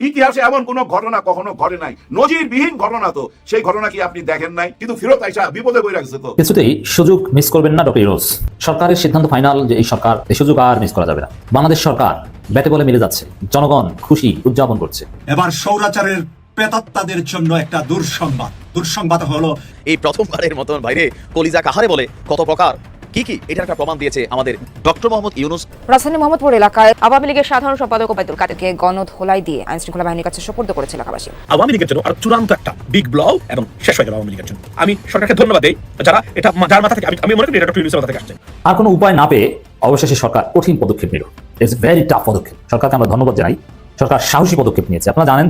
ইতিহাসে এমন কোনো ঘটনা কখনো ঘটে নাই, নজিরবিহীন ঘটনা। তো সেই ঘটনা কি আপনি দেখেন নাই? কিন্তু ফেরত আইসা বিপদে বই রাখছে। তো কিছুতেই সুযোগ মিস করবেন না ডক্টর ইউনূস। সরকারের সিদ্ধান্ত ফাইনাল যে এই সরকার এই সুযোগ আর মিস করা যাবে না। বাংলাদেশ সরকার ব্যাটে বলে মিলে যাচ্ছে, জনগণ খুশি উদযাপন করছে। এবার স্বৈরাচারের প্রেতাত্মাদের জন্য একটা দুঃসংবাদ হলো এই প্রথমবারের মতন বাইরে কলিজা কাহারে বলে কত প্রকার কি এটার একটা প্রমাণ দিয়েছে আমাদের ডক্টর মোহাম্মদ ইউনূস। রাজধানী মোহাম্মদপুর এলাকায় আওয়ামী লীগের সাধারণ সম্পাদক ওবায়দুল কাদেরকে গণধোলাই দিয়ে আইনশৃঙ্খলা বাহিনীর কাছে সোপর্দ করেছে এলাকাবাসী। আওয়ামী লীগের জন্য আর চূড়ান্ত একটা বিগ ব্লও এবং শেষ হয়ে গেল আওয়ামী লীগের জন্য। আমি সরকারকে ধন্যবাদ দেই যারা এটা যার মাথা থেকে আমি মনে করি এটা ডক্টর ইউনূসের মাথা থেকে আসছে। আর কোনো উপায় না পেয়ে অবশেষে সরকার কঠিন পদক্ষেপ নিল। ইটস ভেরি টাফ পদক্ষেপ। সরকারকে আমরা ধন্যবাদ জানাই। সরকার সাহসী পদক্ষেপ নিয়েছে। আপনারা জানেন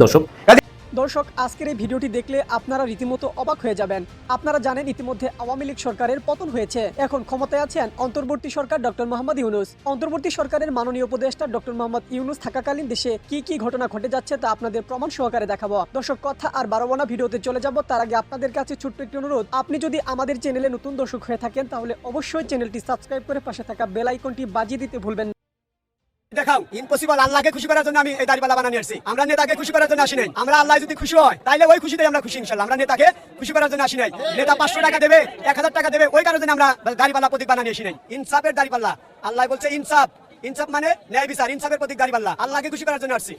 দর্শক, আজকের এই ভিডিওটি দেখলে আপনারা রীতিমতো অবাক হয়ে যাবেন। আপনারা জানেন ইতিমধ্যে আওয়ামী লীগ সরকারের পতন হয়েছে। এখন ক্ষমতায় আছেন অন্তর্বর্তী সরকার ডক্টর মোহাম্মদ ইউনূস। অন্তর্বর্তী সরকারের মাননীয় উপদেষ্টা ডক্টর মোহাম্মদ ইউনূস থাকাকালীন দেশে কি ঘটনা ঘটে যাচ্ছে তা আপনাদের প্রমাণ সহকারে দেখাবো। দর্শক, কথা আর বাড়াবো না, ভিডিওতে চলে যাব। তার আগে আপনাদের কাছে ছোট্ট একটি অনুরোধ, আপনি যদি আমাদের চ্যানেলে নতুন দর্শক হয়ে থাকেন তাহলে অবশ্যই চ্যানেলটি সাবস্ক্রাইব করে পাশে থাকা বেল আইকনটি বাজিয়ে দিতে ভুলবেন না। দেখাও ইম্পসিবল। আল্লাহকে খুশি করার জন্য আমি এই দাড়িপাল্লা বানানি আসছি। আমরা নেতাকে খুশি করার জন্য আসি নাই। আমরা আল্লাহ যদি খুশি হয় তাইলে ওই খুশিতে আমরা খুশি ইনশাআল্লাহ। আমরা নেতাকে খুশি করার জন্য আসি নাই। নেতা 500 টাকা দেবে, 1000 টাকা দেবে, ওই কারণে আমরা দাড়িপাল্লা প্রতীক বানানি আসি নাই। ইনসাফের দাড়িপাল্লা। আল্লাহ বলছে ইনসাফ, ইনসাফ মানে ন্যায় বিচার, ইনসাফের প্রতীক দাড়িপাল্লা। আল্লাহকে খুশি করার জন্য আসছি।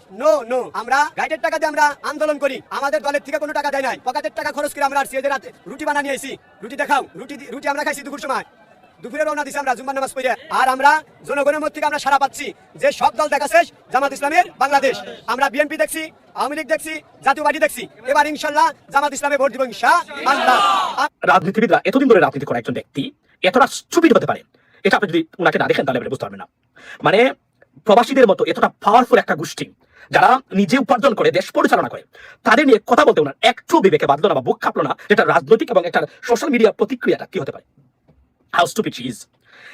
নো আমরা গাইডের টাকা দিয়ে আমরা আন্দোলন করি। আমাদের দলের থেকে কোনো টাকা দেয় নাই, পকেটের টাকা খরচ করে আমরা আসছি। এই যে রাতে রুটি বানানি আইছি, রুটি দেখাও, রুটি আমরা খাইছি দুপুর সময়। দুপুরে রওনা দিছি আমরা জুম্মার নামাজ পড়ে। আর আমরা জনগণের মধ্যে থেকে আমরা সারা পাচ্ছি যে সব দল দেখাছে জামাত ইসলামের বাংলাদেশ। আমরা বিএনপি দেখছি, আওয়ামী লীগ দেখছি, জাতীয় পার্টি দেখছি। এবার ইনশাআল্লাহ জামাত ইসলামে ভোট দিব ইনশাআল্লাহ। রাজনীতিবিদরা এতদিন ধরে রাজনীতি করা একজন ব্যক্তি এতটা স্টুপিড হতে পারে, এটা আপনি যদি উনাকে না দেখেন তাহলে বুঝতে পারবেন না। মানে প্রবাসীদের মতো এতটা পাওয়ারফুল একটা গোষ্ঠী যারা নিজে উপার্জন করে দেশ পরিচালনা করে, তাদের নিয়ে কথা বলতে ওনার একটু বিবেকে বাঁধলো না বা বুক কাঁপলো না, যেটা রাজনৈতিক এবং একটা সোশ্যাল মিডিয়া প্রতিক্রিয়াটা কি হতে পারে। How stupid she is.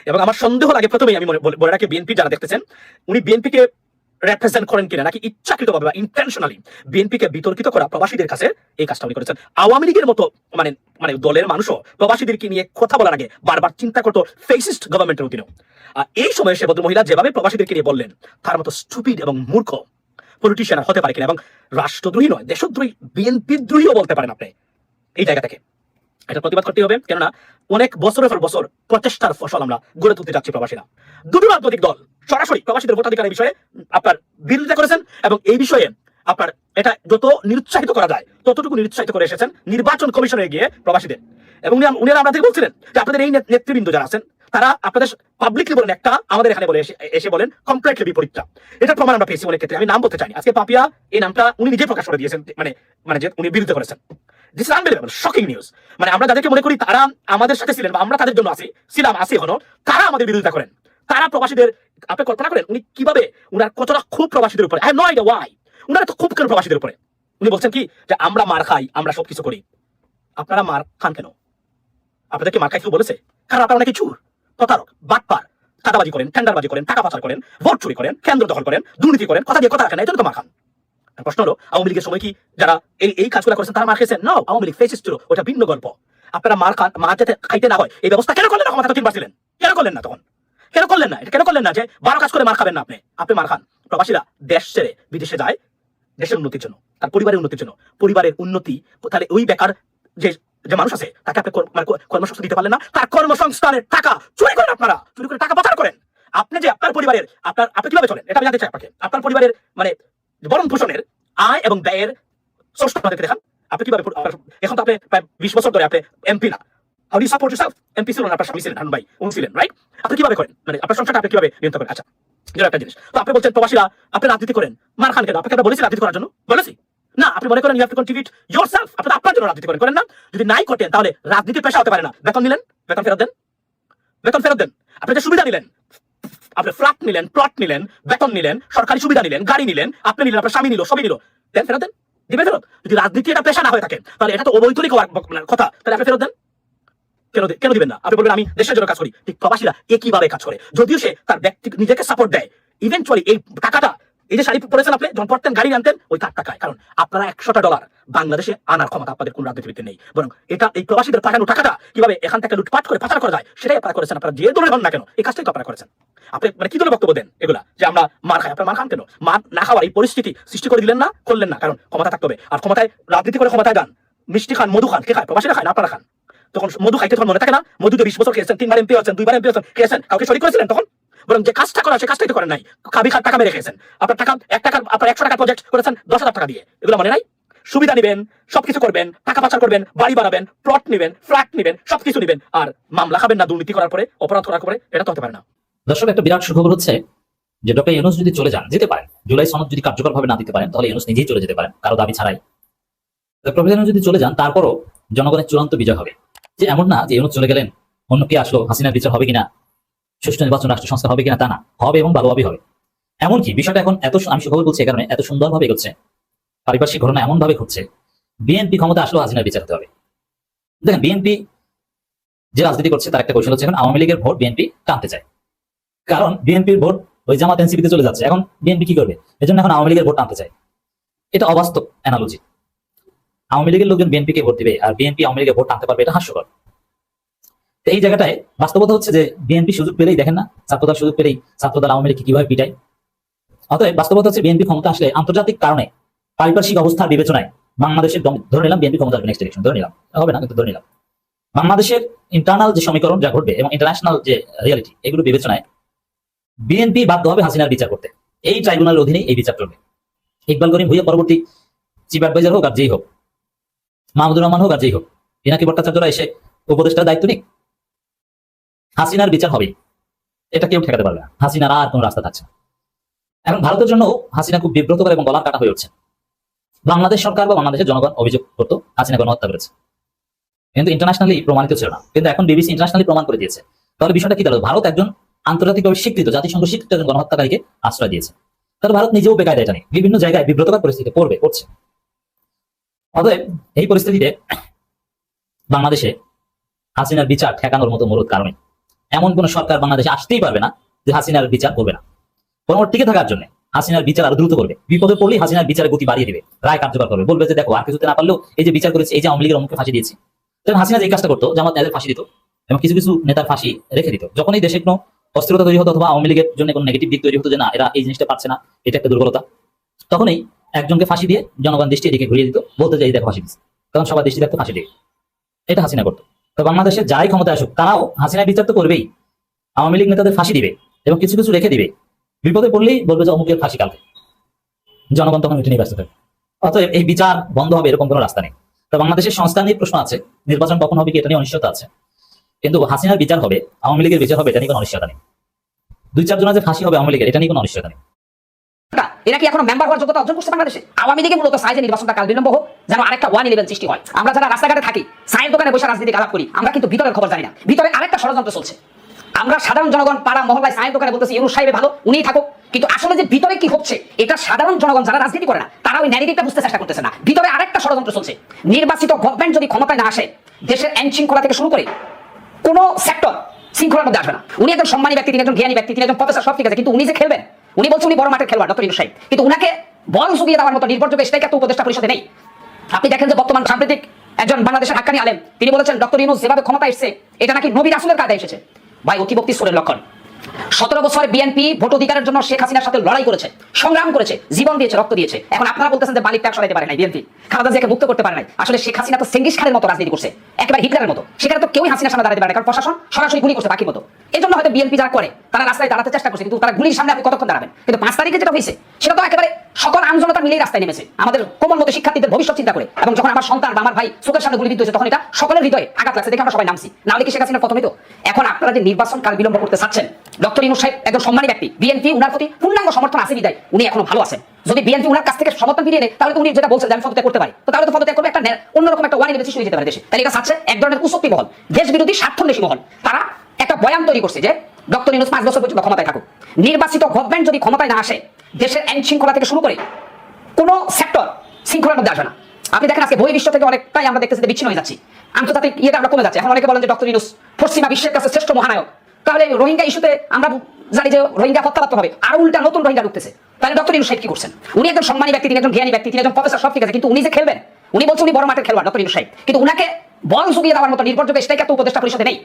এবং আমার সন্দেহ লাগে প্রথমেই আমি বলে রাখি, বিএনপি যারা দেখতেছেন উনি বিএনপিকে রিপ্রেজেন্ট করেন কিনা, নাকি ইচ্ছাকৃতভাবে বা ইন্টেনশনালি বিএনপিকে বিতর্কিত করা প্রবাসীদের কাছে এই কাজটা উনি করেছেন। আওয়ামী লীগের মতো মানে দলের মানুষও প্রবাসীদেরকে নিয়ে কথা বলার আগে বারবার চিন্তা করতো ফেসিস্ট গভর্নমেন্টের অধীনেও। এই সময় সে ভদ্রমহিলা যেভাবে প্রবাসীদেরকে নিয়ে বললেন, তার মতো স্টুপিড এবং মূর্খ পলিটিশিয়ান হতে পারে কিনা। এবং রাষ্ট্রদ্রোহী নয়, দেশদ্রোহী, বিএনপি দ্রোহীও বলতে পারেন আপনি এই জায়গা থেকে। এটা প্রতিবাদ করতে হবে, কেননা অনেক বছরের পর বছর প্রচেষ্টার ফসল আমরা গড়ে তুলতে যাচ্ছি প্রবাসীরা। দুটি রাজনৈতিক দল সরাসরি প্রবাসীদের ভোটাধিকারের বিষয়ে আপনার বিরোধিতা করেছেন এবং এই বিষয়ে আপনার এটা যত নিরুৎসাহিত করা যায় ততটুকু নিরুৎসাহিত করে এসেছেন নির্বাচন কমিশনে গিয়ে প্রবাসীদের। এবং উনি আমাদের বলছিলেন যে আপনাদের এই নেতৃবৃন্দ যারা আছেন তারা আপনাদের পাবলিকলি বলেন একটা, আমাদের এখানে বলে এসে বলেন কমপ্লিটলি বিপরীতটা। এটা প্রমাণ আমরা পেয়েছি অনেক ক্ষেত্রে। আমি নাম বলতে চাইনি, আজকে পাপিয়া এই নামটা উনি নিজে প্রকাশ করে দিয়েছেন, মানে যে উনি বিরোধিতা করেছেন। This is unbelievable, shocking news. মানে আমরা যাদেরকে মনে করি তারা আমাদের সাথে ছিলেন বা আমরা তাদের জন্য আছি এখনো, তারা আমাদের বিরোধিতা করেন। তারা প্রবাসীদের, আপনি কল্পনা করেন উনি কিভাবে, উনার কতটা খুব প্রবাসীদের উপরে। I have no idea why উনারা তো খুব কেন প্রবাসীদের উপরে। উনি বলছেন কি যে আমরা মার খাই, আমরা সবকিছু করি। আপনারা মার খান কেন? আপনাদেরকে মার খাই কেউ বলেছে? কারণ আপনারা নাকি চুর, প্রতারক, বাটপার, চাঁদাবাজি করেন, টেন্ডারবাজি করেন, টাকা পাচার করেন, ভোট চুরি করেন, কেন্দ্র দখল করেন, দুর্নীতি করেন, কথা দিয়ে কথা রাখেন, এই জন্য তো মার খান। প্রশ্ন হলো আওয়ামী লীগের সময় কি যারা এই কাজগুলো করেছেন তারা মার খেয়েছেন? না, আওয়ামী লীগ ফেসিস্ট ছিল, ওটা ভিন্ন গল্প। আপনারা মার যাতে খাইতে না হয় এই ব্যবস্থা কেন করলেন না? ক্ষমতা তো ছিলেন, কেন করলেন না তখন? কেন করলেন না যে 12 কাজ করে মার খাবেন না? আপনি মার খান। প্রবাসীরা দেশ ছেড়ে বিদেশে যায় দেশের উন্নতির জন্য, তার পরিবারের উন্নতির জন্য। পরিবারের উন্নতি, তাহলে ওই বেকার যে মানুষ আছে তাকে আপনি কর্মসংস্থান দিতে পারলেন না, তার কর্মসংস্থানের টাকা চুরি করেন, আপনারা চুরি করে টাকা পাচার করেন। আপনি যে আপনার পরিবারের আপনি কিভাবে চলেন এটা আমি জানতে চাই আপনাকে। আপনার পরিবারের মানে বরণ পোষণের আয় এবং ব্যয়ের সোর্স আপনাদেরকে দেখান। আপনি কিভাবে, এখন তো আপনি প্রায় 20 বছর ধরে আপনি এমপি না, how do you support yourself? MP ছিলেন, আপনার স্বামী ছিলেন, হারুন ভাই উনি ছিলেন, রাইট? আপনি কিভাবে করেন, মানে আপনার সংসারটা আপনি কিভাবে নিয়ন্ত্রণ করেন? আচ্ছা, যেটা একটা জিনিস। তো আপনি বলছেন প্রবাসীরা আপনি রাজনীতি করেন, মার খান কেন? আপনাকে আমরা বলেছি রাজনীতি করার জন্য, বলেছি না? আপনি মনে করেন you have to contribute yourself, আপনি আপনার জন্য রাজনীতি করেন না? যদি নাই করতেন তাহলে রাজনীতির পেশা হতে পারে না। বেতন নিলেন, বেতন ফেরত দেন। আপনি যে সুবিধা নিলেন, আপনি ফ্ল্যাট নিলেন, প্লট নিলেন, বেতন নিলেন, সরকারি সুবিধা নিলেন, গাড়ি নিলেন, আপনি নিলেন, আপনার স্বামী নিল, সবই নিল, দেন ফেরত দেন, দিবেন ফেরত? যদি রাজনীতি এটা পেশা না হয়ে থাকে তাহলে এটা তো অবৈতনিক হওয়ার কথা, তাহলে আপনি ফেরত দেন। কেন দিবেন না? আপনি বলবেন আমি দেশের জন্য কাজ করি। ঠিক প্রবাসীরা একইভাবে কাজ করে, যদিও সে তার ব্যক্তি নিজেকে সাপোর্ট দেয়, ইভেন্চুয়ালি এই টাকাটা এই যে শাড়ি পরেছেন আপনি, যখন পড়তেন গাড়ি আনতেন ওই 4 টাকায়, কারণ আপনারা $100 বাংলাদেশে আনার ক্ষমতা আপনাদের কোন রাজনীতিবিদ নেই, বরং এটা এই প্রবাসীদের পাঠানো টাকাটা কিভাবে এখান থেকে লুটপাট করে পাচার করা যায় সেটাই আপনারা করেছেন। আপনারা যে দলের হন না কেন এই কাজটাই তো আপনারা করেছেন। আপনি মানে কি দলে বক্তব্য দেন এগুলা যে আমরা মার খাই? আপনারা মার খান কেন? মার না খাওয়ার এই পরিস্থিতি সৃষ্টি করে দিলেন না, করলেন না, কারণ ক্ষমতা থাকতে হবে। আর ক্ষমতায় রাজনীতি করে ক্ষমতায় যান, মিষ্টি খান, মধু খান, কে খায়? প্রবাসীরা খায় না, আপনারা খান। তখন মধু খাইতে তখন মনে থাকে না? মধুতে 20 বছর খেয়েছেন, 3 বার এমপি আছেন, 2 বার এমপি আছেন, খেয়েছেন, কাউকে শরীক করেছিলেন তখন? বরং যে কাজটা করা সে কাজটাই তো করেন নাই, খাবি খান, টাকা মেরে খেয়েছেন। আপনার টাকা 1 টাকা, আপনার 100 টাকা প্রজেক্ট করেছেন 10,000 টাকা দিয়ে, এগুলো মনে নাই? সুবিধা নিবেন, সবকিছু করবেন, টাকা পাচার করবেন, বাড়ি বানাবেন, প্লট নিবেন, ফ্ল্যাট নিবেন, সবকিছু নিবেন, আর মামলা খাবেন না দুর্নীতি করার পরে, অপরাধ করার পরে? এটা তো হতে পারে না। দর্শক, একটা বিরাট সুখবর হচ্ছে যে ডক্টর ইউনূস যদি চলে যান, যেতে পারেন, জুলাই সনদ যদি কার্যকরভাবে না দিতে পারেন তাহলে ইউনূস নিজেই চলে যেতে পারেন কারো দাবি ছাড়াই। ডক্টর ইউনূস যদি চলে যান তারপরও জনগণের চূড়ান্ত বিজয় হবে। যে এমন না যে ইউনূস চলে গেলেন অন্য কে আসলো, হাসিনার বিচার হবে কিনা, সুষ্ঠু নির্বাচন, রাষ্ট্র সংস্কার হবে কিনা, তা না, হবে এবং ভালোভাবেই হবে। এমনকি বিষয়টা এখন এত, আমি সুখবর বলছি এই কারণে, এত সুন্দরভাবে এগোচ্ছে, পারিপার্শ্বিক ঘটনা এমন ভাবে ঘটছে, বিএনপি ক্ষমতা আসলেও হাসিনার বিচার হতে হবে। দেখেন, বিএনপি যে রাজনীতি করছে তার একটা কৌশল হচ্ছে এখন আওয়ামী লীগের ভোট বিএনপি টানতে চায়, কারণ বিএনপির ভোট ওই জামাত এনসিপিতে চলে যাচ্ছে। এখন বিএনপি কি করবে? এজন্য এখন আওয়ামী লীগের ভোট টানতে চায়। এটা অবাস্তব অ্যানালজি। আওয়ামী লীগের লোকজন বিএনপিকে ভোট দিবে আর বিএনপি আওয়ামী লীগের ভোট টানতে পারবে, এটা হাস্যকর। তো এই জায়গাটায় বাস্তবতা হচ্ছে যে বিএনপি সুযোগ পেলেই, দেখেন না ছাত্রদল সুযোগ পেলেই ছাত্রদল আওয়ামী লীগকে কিভাবে পিটায়। অতএব বাস্তবতা হচ্ছে বিএনপি ক্ষমতা আসলে আন্তর্জাতিক কারণে, পারিপার্শ্বিক অবস্থার বিবেচনায় বাংলাদেশের, ধরে নিলাম বিএনপি ক্ষমতা আসবে নেক্সট ইলেকশন, ধরে নিলাম, হবে না কিন্তু ধরে নিলাম, বাংলাদেশের ইন্টারনাল যে সমীকরণ যা ঘটবে এবং ইন্টারন্যাশনাল যে রিয়ালিটি, এগুলো বিবেচনায় বিএনপি বাধ্য হবে হাসিনার বিচার করতে। এই ট্রাইব্যুনালের অধীনে এই বিচার চলবে। ইকবাল করিম ভুইয়া পরবর্তী চিফ অ্যাডভাইজার হোক আর যেই হোক, মাহমুদুর রহমান হোক আর যেই হোক, পিনাকি ভট্টাচার্যরা এসে উপদেষ্টার দায়িত্ব নিক, হাসিনার বিচার হবে, এটা কেউ ঠেকাতে পারবে না। হাসিনার আর কোনো রাস্তা থাকছে না। এখন ভারতের জন্য হাসিনা খুব বিব্রতকর এবং গলা কাটা হয়ে উঠছে। বাংলাদেশ সরকার বা বাংলাদেশের জনগণ অভিযোগ করতো হাসিনা গণহত্যা করেছে, কিন্তু ইন্টারন্যাশনালি প্রমাণিত ছিল না। কিন্তু এখন বিবিসি ইন্টারন্যাশনালি প্রমাণ করে দিয়েছে। তাহলে বিষয়টা কি দাঁড়ালো? ভারত একজন আন্তর্জাতিকভাবে স্বীকৃত, জাতিসংঘ স্বীকৃত একজন গণহত্যাকারীকে আশ্রয় দিয়েছে। তাহলে ভারত নিজেও বেকায়দা, এটা নিয়ে বিভিন্ন জায়গায় বিব্রতকর পরিস্থিতি পড়ছে। অতএব এই পরিস্থিতিতে বাংলাদেশে হাসিনার বিচার ঠেকানোর মতো মূল কারণে এমন কোন সরকার বাংলাদেশে আসতেই পারবে না যে হাসিনার বিচার করবে না। বরং টিকে থাকার জন্য হাসিনার বিচার আরো দ্রুত করবে, বিপদে পড়লেই হাসিনার বিচারের গতি বাড়িয়ে দিবে, রায় কার্যকর করবে, বলবে যে দেখো আর কিছুতে না পারলেও এই যে বিচার করেছে, এই যে আওয়ামী লীগের অমুককে ফাঁসি দিয়েছি। তখন হাসিনা যে কাজটা করতো, জামাত নেতাদের ফাঁসি দিত এবং কিছু কিছু নেতার ফাঁসি রেখে দিত। যখনই দেশে কোনো অস্থিরতা তৈরি হতো অথবা আওয়ামী লীগের জন্য কোনো নেগেটিভ দিক তৈরি হতো যে না এরা এই জিনিসটা পারছে না, এটা একটা দুর্বলতা, তখনই একজনকে ফাঁসি দিয়ে জনগণ দৃষ্টি এদিকে ঘুরিয়ে দিত, বলতে যে এই দেখো ফাঁসি দিচ্ছে, তখন সবাই দৃষ্টি দেখতো ফাঁসি দিয়ে। এটা হাসিনা করতো। তো বাংলাদেশে যারাই ক্ষমতা আসুক তারাও হাসিনার বিচার তো করবেই, আওয়ামী লীগ নেতাদের ফাঁসি দিবে এবং কিছু কিছু রেখে দিবে, বিপদে পড়লেই বলবে যে অমুকের ফাঁসি কালকে, জনগণ তখন উঠে নিয়ে ব্যস্ত থাকবে। অতএব এই বিচার বন্ধ হবে এরকম কোনো রাস্তা নেই। তো বাংলাদেশের সংস্কার নিয়ে প্রশ্ন আছে, নির্বাচন কখন হবে কি এটা নিয়ে অনিশ্চয়তা আছে, কিন্তু হাসিনার বিচার হবে, আওয়ামী লীগের বিচার হবে, এটা নিয়ে কোনো অনিশ্চয়তা নেই। 2-4 জনের যে ফাঁসি হবে আওয়ামী লীগের, এটা নিয়ে কোনো অনিশ্চয়তা নেই। এরা কি এখনো মেম্বার হওয়ার যোগ্যতা অর্জন করছে বাংলাদেশে? আওয়ামী লীগে মূলত চায় যে নির্বাচনটা কাল বিলম্ব হোক, যেন আরেকটা 1-11 সৃষ্টি হয়। আমরা যারা রাস্তাঘাটে থাকি, চায়ের দোকানে বসে রাজনীতি আলাপ করি, আমরা কিন্তু ভিতরের খবর জানি না। ভিতরে আরেকটা ষড়যন্ত্র চলছে। আমরা সাধারণ জনগণ পাড়া মহল্লায় চায়ের দোকানে বলতেছি ইউনূস সাহেব ভালো, উনিই থাকুক, কিন্তু আসলে যে ভিতরে কি হচ্ছে এটা সাধারণ জনগণ যারা রাজনীতি করে না তারা ওই ন্যারেটিভটা বুঝতে চেষ্টা করতেছে না। ভিতরে আরেকটা ষড়যন্ত্র চলছে। নির্বাচিত গভর্নমেন্ট যদি ক্ষমতায় না আসে, দেশের আইন শৃঙ্খলা থেকে শুরু করে কোনো সেক্টর শৃঙ্খলার মধ্যে আসবে না। উনি একজন সম্মানী ব্যক্তি, তিনি একজন জ্ঞানী ব্যক্তি, তিনি একজন প্রফেসর, সব ঠিক আছে, কিন্তু উনি যে খেলবেন, উনি বলছেন উনি বড় মাঠের খেলোয়াড় ডক্টর ইউনূস সাহেব, কিন্তু উনাকে বল জুগিয়ে দেওয়ার মতো নির্ভরযোগ্য স্টেক উপদেষ্টা পরিষদে নেই। আপনি দেখেন যে বর্তমান সাম্প্রতিক একজন বাংলাদেশের হাক্কানি আলেম তিনি বলেছেন ডক্টর ইউনূস যেভাবে ক্ষমতা এসেছে এটা নাকি নবী রাসূলের কাঁধে এসেছে। ভাই, অতিভক্তি সুরের লক্ষণ। 17 বছর বিএনপি ভোট অধিকারের জন্য শেখ হাসিনার সাথে লড়াই করেছে, সংগ্রাম করেছে, জীবন দিয়েছে, রক্ত দিয়েছে। এখন আপনারা বলতেছেন যে মালিক ট্যাক্স সরাইতে পারে নাই বিএনপি, খালেদা জিয়াকে মুক্ত করতে পারে নাই। আসলে শেখ হাসিনা তো চেঙ্গিস খানের মতো রাজনীতি করছে, একেবারে হিটলারের মতো। সেখানে তো কেউই হাসিনার সামনে দাঁড়াতে পারে না, কারণ প্রশাসন সরাসরি গুলি করছে বাকির মতো। এই জন্য হয়তো বিএনপি যারা করে তারা রাস্তায় দাঁড়াতে চেষ্টা করছে, কিন্তু তারা গুলির সামনে আপনি কতক্ষণ দাঁড়াবেন? কিন্তু 5 তারিখে যেটা হয়েছে সেটা তো একেবারে সকল আমজনতা মিলেই রাস্তায় নেমেছে, আমাদের কোমল মতো শিক্ষার্থীদের ভবিষ্যৎ চিন্তা করে। এবং যখন আমার সন্তান বা আমার ভাই চোখের সামনে গুলিবিদ্ধ হয়েছে, তখন এটা সকলের হৃদয়ে আঘাত লাগছে, দেখে আমরা সবাই নামছি। না হলে কি শেখ হাসিনার প্রথমেই তো? এখন আপনারা যে নির্বাচন কাল বিলম্ব করতে চাচ্ছেন, ডক্টর ইউনূস সাহেব একজন সম্মানী ব্যক্তি, বিএনপি উনার প্রতি পূর্ণাঙ্গ সমর্থন আছে বিদায় উনি এখনো ভালো আছেন। যদি বিএনপি উনার কাছ থেকে সমর্থন ফিরিয়ে নেয়, তাহলে উনি যেটা বলছেন যে আমি পদত্যাগ করতে পারি, তো তাহলে তো পদত্যাগ করবে, একটা অন্যরকম একটা 1-11 সৃষ্টি হয়ে যেতে পারে দেশে। তাহলে এটা চাচ্ছে এক ধরনের উশক্তি মহল, দেশ বিরোধী স্বার্থন্বেষী মহল। তারা একটা বয়ান তৈরি করছে যে ডক্টর ইউনূস 5 বছর পর্যন্ত ক্ষমতায় থাকুক। নির্বাচিত গভর্নমেন্ট যদি ক্ষমতায় না আসে, দেশের আইন শৃঙ্খলা থেকে শুরু করে কোনো সেক্টর শৃঙ্খলার মধ্যে আসবে না। আপনি দেখেন আজকে বহির্বিশ্ব থেকে অনেকটাই আমরা দেখতেছি যে বিচ্ছিন্ন হয়ে যাচ্ছি, আন্তর্জাতিক ইয়েটা আমরা কমে যাচ্ছে। এখন অনেকে বলেন যে ডক্টর ইউনূস পশ্চিমা বিশ্বের কাছে শ্রেষ্ঠ মহানায়ক, তাহলে রোহিঙ্গা ইস্যুতে আমরা জানি যে রোহিঙ্গা হত্যা হবে, আর উল্টা নতুন রোহিঙ্গা ঢুকতেছে। তাহলে ডক্টর ইউনূস সাহেব কি করছেন? উনি একজন সম্মানী ব্যক্তি, তিনি একজন জ্ঞানী ব্যক্তি, তিনি একজন প্রফেসর, সব ঠিক আছে, কিন্তু উনি যে খেলবেন, উনি বলছেন উনি বড় মাঠের খেলোয়াড় ডক্টর ইউনূস সাহেব, কিন্তু উনাকে বল জুগিয়ে দেওয়ার মতো নির্ভরযোগ্য স্ট্রাইকার তো উপদেষ্টা পরিষদে নেই।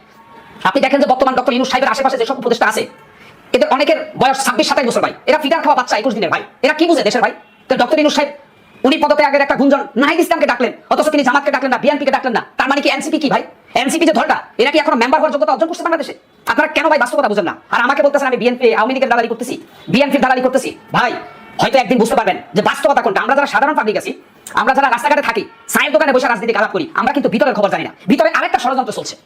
আপনি দেখেন যে বর্তমান ডক্টর ইউনূস সাহেবের আশেপাশে যেসব উপদেষ্টা আছে, এদের অনেকের বয়স 26-27 বছর ভাই, এরা ফিটার খাওয়া বাচ্চা 21 দিনের ভাই, এরা কি বুঝে দেশের ভাই? তো ডক্টর ইউনূস সাহেব উনি পদত্যাগের একটা গুঞ্জন নাহিদ ইসলামকে ডাকলেন, অথচ তিনি জামাতকে ডাকলেন না, বিএনপিকে ডাকলেন না। তার মানে কি এনসিপি কি ভাই? এনসিপি যে ধরটা, এরা কি এখনো মেম্বার হওয়ার যোগ্যতা অর্জন করছে বাংলাদেশে? আপনারা কেন ভাই বাস্তবতা বুঝেন না? আর আমাকে বলতেছেন আমি বিএনপি আওয়ামী লীগের দালালি করতেছি, বিএনপির দালালি করতেছি। ভাই হয়তো একদিন বুঝতে পারবেন যে বাস্তবতা কোনটা। আমরা যারা সাধারণ পাবলিক আছি, আমরা যারা রাস্তাঘাটে থাকি, চায়ের দোকানে বসে রাজনীতি আলাপ করি, আমরা কিন্তু ভিতরের খবর জানি না। ভিতরে আরেকটা ষড়যন্ত্র চলছে।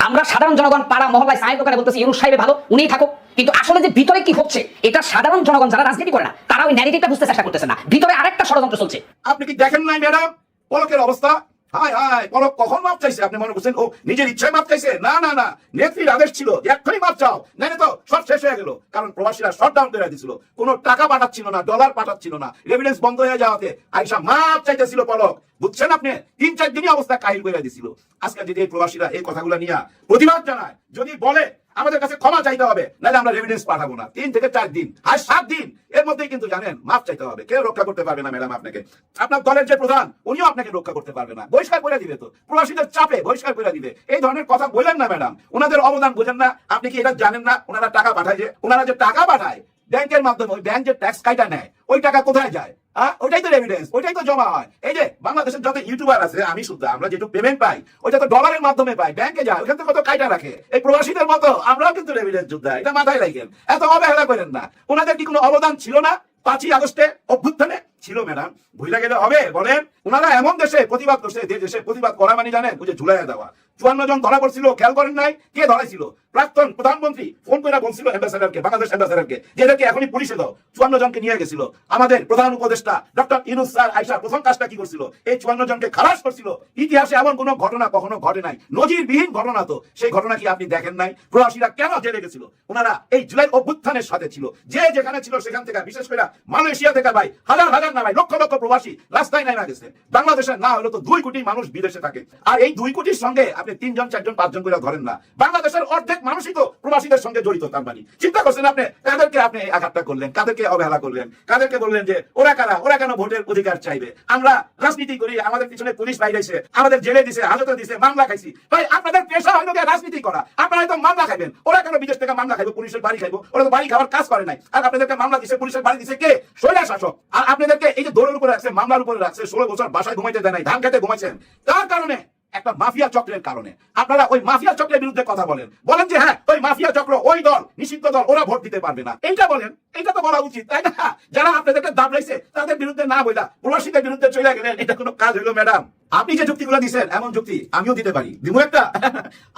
আমরা সাধারণ জনগণ পাড়া মহল্লায় চায়ের দোকানে বলতেছি ইউনূস সাহেব ভালো, উনিই থাকুক, কিন্তু আসলে যে ভিতরে কি হচ্ছে এটা সাধারণ জনগণ যারা রাজনীতি করে না, তারা ওই ন্যারেটিভটা বুঝতে চেষ্টা করতেছে না। ভিতরে আরেকটা ষড়যন্ত্র চলছে। আপনি কি দেখেন নাই ম্যাডাম পলকের অবস্থা? হাই হাই, পলক কখন মাপ চাইছে? আপনি মনে করছেন ও নিজের ইচ্ছায় মাপ চাইছে? না না না, নেত্রীর আদেশ ছিল যে এক্ষুনি মাপ চাও, না তো সব শেষ হয়ে গেল। কারণ প্রবাসীরা শটডাউন করে দিয়েছিল, কোনো টাকা পাঠাচ্ছিল না, ডলার পাঠাচ্ছিল না, রেভিডেন্স বন্ধ হয়ে যাওয়াতে আইসা মাপ চাইতেছিল পলক। বুঝছেন আপনি? 3-4 দিনই অবস্থা কাহিল করে দিছিল। আজকে যদি এই প্রবাসীরা এই কথাগুলো নিয়ে প্রতিবাদ জানায়, যদি বলে আমাদের কাছে ক্ষমা চাইতে হবে, নাহলে আমরা রেভিডেন্স পাঠাবো না, 3 থেকে 4 দিন আর 7 দিন এর মধ্যেই কিন্তু জানেন মাপ চাইতে হবে। কেউ রক্ষা করতে পারবে না ম্যাডাম আপনাকে। আপনার দলের যে প্রধান, উনিও আপনাকে রক্ষা করতে পারবে না, বহিষ্কার করে দিবে। তো প্রবাসীদের চাপে বহিষ্কার করে দিবে। এই ধরনের কথা বলেন না ম্যাডাম, ওনাদের অবদান বোঝেন না। আপনি কি এটা জানেন না? ওনারা টাকা পাঠায়, যে ওনারা যে টাকা পাঠায় ব্যাংকের মাধ্যমে, ওই ব্যাংক যে ট্যাক্স কাইটা নেয়, ওই টাকা কোথায় যায়? ওইটাই তো এভিডেন্স, ওইটাই তো জমা হয়। এই যে বাংলাদেশের যত ইউটিউবার আছে, আমি শুধু আমরা যেটুকু পেমেন্ট পাই, ওইটা তো ডলারের মাধ্যমে পাই, ব্যাংকে যায়, ওইখান থেকে কত কাইটা রাখে। এই প্রবাসীদের মতো আমরাও কিন্তু এভিডেন্স যোদ্ধা, এটা মাথায় রাখেন। এত অবহেলা করেন না। ওনাদের কি কোনো অবদান ছিল না 5ই আগস্টে অভ্যুত্থানে? ছিল ম্যাডাম, ভুলে গেলে হবে? বলেন। ওনারা এমন দেশে প্রতিবাদ করছে, যে দেশে প্রতিবাদ করা মানে জানেন, ওই যে ঝুলাইয়া দেওয়া। 54 জন ধরা পড়ছিল, খেয়াল করেন নাই? কে ধরাইছিল? প্রাক্তন প্রধানমন্ত্রী ফোন করে বলছিল অ্যাম্বাসেডরকে, বাংলাদেশ অ্যাম্বাসেডরকে, যে এদেরকে এখনই পুলিশে দাও। 54 জনকে নিয়ে গেছিল। আমাদের প্রধান উপদেষ্টা ডক্টর ইউনূস স্যার আইসা প্রথম কাজটা কি করছিল? এই 54 জনকে খালাস করছিল। ইতিহাসে এমন কোন ঘটনা কখনো ঘটে নাই, নজিরবিহীন ঘটনা। তো সেই ঘটনা কি আপনি দেখেন নাই? প্রবাসীরা কেন জেলে গেছিল? ওনারা এই জুলাই অভ্যুত্থানের সাথে ছিল, যে যেখানে ছিল সেখান থেকে, বিশেষ করে মালয়েশিয়া থেকে ভাই হাজার হাজার না ভাই লক্ষ লক্ষ প্রবাসী রাস্তায় নেমে গেছে। বাংলাদেশের না হলো তো 2 কোটি মানুষ বিদেশে থাকে, আর এই 2 কোটির সঙ্গে আপনি 3 জন 4 জন 5 জন করে ধরেন না, বাংলাদেশের অর্ধেক মানুষই তো প্রবাসীদের সঙ্গে জড়িত। তার মানে চিন্তা করছেন আপনি, কাদেরকে আপনি আঘাতটা করলেন, কাদেরকে অবহেলা করলেন, কাদেরকে বললেন যে ওরা কারা, ওরা কেন ভোটের অধিকার চাইবে? আমরা রাজনীতি করি, আমাদের পিছনে পুলিশ বাইরেছে, আমাদের জেলে দিছে, হাজতে দিছে, মামলা খাইছি। ভাই আপনাদের পেশা হইল রাজনীতি করা, আপনারা হয়তো মামলা খাইবেন, ওরা কেন বিদেশ থেকে মামলা খাইবো, পুলিশের বাড়ি খাইবো? ওরা তো বাড়ি খাওয়ার কাজ করে নাই। আর আপনাদেরকে মামলা দিছে, পুলিশের বাড়ি দিছে কে? স্বৈরাচার শাসক। আর আপনাদেরকে এই যে দৌড়ের উপরে রাখছে, মামলার উপরে রাখছে, 16 বছর বাসায় ঘুমাইতে দেয় নাই, ধান খেতে ঘুমাইছেন। তার কারণে একটা মাফিয়া চক্রের কারণে আপনারা ওই মাফিয়া চক্রের বিরুদ্ধে কথা বলেন, বলেন যে হ্যাঁ ওই মাফিয়া চক্র, ওই দল নিষিদ্ধ দল, ওরা ভোট দিতে পারবে না। এইটা বলেন, এইটা তো বলা উচিত, তাই না? যারা আপনাদেরকে দাবড়াইছে তাদের বিরুদ্ধে না বইলা প্রবাসীদের বিরুদ্ধে চলে গেলেন, এটা কোনো কাজ হইলো ম্যাডাম? আপনি যে যুক্তিগুলো দিচ্ছেন, এমন যুক্তি আমিও দিতে পারি, দিব একটা।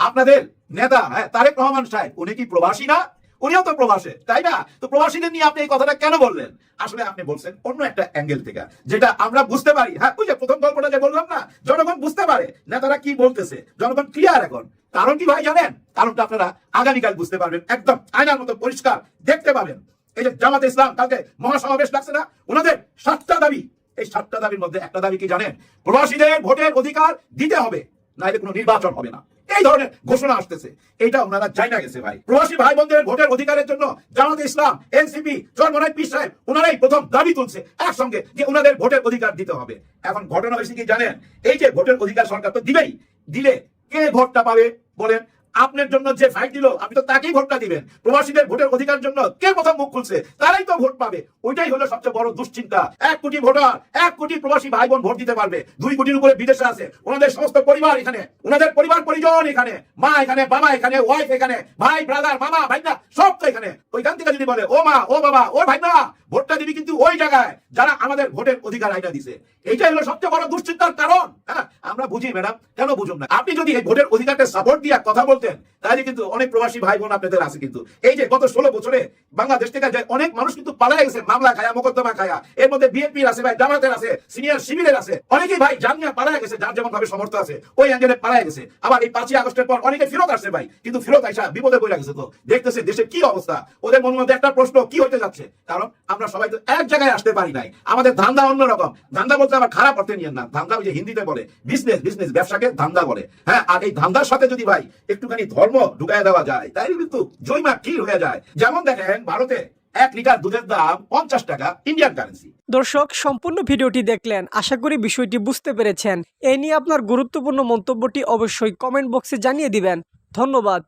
আপনাদের নেতা তারেক রহমান সাহেব, উনি কি প্রবাসী না? উনিও তো প্রবাসে, তাই না? তো প্রবাসীদের নিয়ে আপনি এই কথাটা কেন বললেন? আসলে আপনি বলছেন অন্য একটা অ্যাঙ্গেল থেকে, যেটা আমরা বুঝতে পারি। হ্যাঁ, ওই যে প্রথম গল্পটা যে বললাম না, জনগণ বুঝতে পারে নেতারা কি বলতেছে, জনগণ ক্লিয়ার এখন। কারণ কি ভাই জানেন? কারণটা আপনারা আগামীকাল বুঝতে পারবেন, একদম আয়নার মতো পরিষ্কার দেখতে পাবেন। এই যে জামাতে ইসলাম কালকে মহাসমাবেশ লাগছে না, ওনাদের 7টা দাবি, এই 7টা দাবির মধ্যে একটা দাবি কি জানেন? প্রবাসীদের ভোটের অধিকার দিতে হবে, নাইলে কোনো নির্বাচন হবে না। এই ধরনের ঘোষণা আসতেছে, এটা ওনারা জানা গেছে ভাই। প্রবাসী ভাই বোনদের ভোটের অধিকারের জন্য জামাতে ইসলাম, এনসিপি, চরমনাই পীর সাহেব, ওনারাই প্রথম দাবি তুলছে একসঙ্গে যে ওনাদের ভোটের অধিকার দিতে হবে। এখন ঘটনা হয়েছে কি জানেন? এই যে ভোটের অধিকার সরকার তো দিবেই, দিলে কে ভোটটা পাবে বলেন? আপনার জন্য যে ফাইট দিল, আপনি তো তাকেই ভোটটা দিবেন। প্রবাসীদের ভোটের অধিকার জন্য কে প্রথম মুখ খুলছে, তারাই তো ভোট পাবে। ওইটাই হলো সবচেয়ে বড় দুশ্চিন্তা। 1 কোটি ভোটার, 1 কোটি প্রবাসী ভাই বোন ভোট দিতে পারবে। 2 কোটির উপরে বিদেশে আছে, ওনাদের সমস্ত পরিবার এখানে, ওনাদের পরিবার পরিজন এখানে, মা এখানে, বাবা এখানে, ওয়াইফ এখানে, ভাই ব্রাদার, মামা ভাইনা সব তো এখানে। ওইখান থেকে যদি বলে ও মা, ও বাবা, ও ভাইনা, ভোটটা দিবি কিন্তু ওই জায়গায় যারা আমাদের ভোটের অধিকার আইনা দিছে। এইটাই হলো সবচেয়ে বড় দুশ্চিন্তার কারণ। হ্যাঁ, আমরা বুঝি ম্যাডাম, কেন বুঝুন না? আপনি যদি এই ভোটের অধিকারকে সাপোর্ট দিয়ে কথা বলতেন, তাহলে কিন্তু অনেক প্রবাসী ভাই বোন আপনাদের আছে। কিন্তু এই যে গত 16 বছরে বাংলাদেশ থেকে অনেক মানুষ কিন্তু পালায় গেছে, মামলা খায়া, মোকদ্দমা খায়া। এর মধ্যে বিএনপির আছে ভাই, জামাতের আছে, সিনিয়র সিভিলের আছে, অনেকেই ভাই জান নিয়ে পালায় গেছে, যার যেমন ভাবে সমর্থ আছে ওই অ্যাঙ্গেলে পালায় গেছে। আবার এই 5ই আগস্টের পর অনেকে ফেরত আসছে ভাই, কিন্তু ফেরত আইসা বিপদে পড়ে গেছে। তো দেখতেছে দেশের কি অবস্থা, ওদের মনের মধ্যে একটা প্রশ্ন, কি হতে যাচ্ছে? কারণ আমরা সবাই তো এক জায়গায় আসতে পারি নাই, আমাদের ধান্দা অন্যরকম। ধান্দা বলতে আবার খারাপ অর্থে নিয়েন না, ধান্দা ওই যে হিন্দিতে বলে বিজনেস, বিজনেস ব্যবসাকে ধান্দা বলে। হ্যাঁ, আর এই ধান্দার সাথে যদি ভাই একটু একটুখানি ধর্ম ঢুকায় দেওয়া যায় তাই কিন্তু জৈমা ক্ষীর হয়ে যায়। যেমন দেখেন ভারতে 1 লিটার দুধের দাম 50 টাকা ইন্ডিয়ান কারেন্সি। দর্শক, সম্পূর্ণ ভিডিওটি দেখলেন, আশা করি বিষয়টি বুঝতে পেরেছেন। এ নিয়ে আপনার গুরুত্বপূর্ণ মন্তব্যটি অবশ্যই কমেন্ট বক্সে জানিয়ে দিবেন। ধন্যবাদ।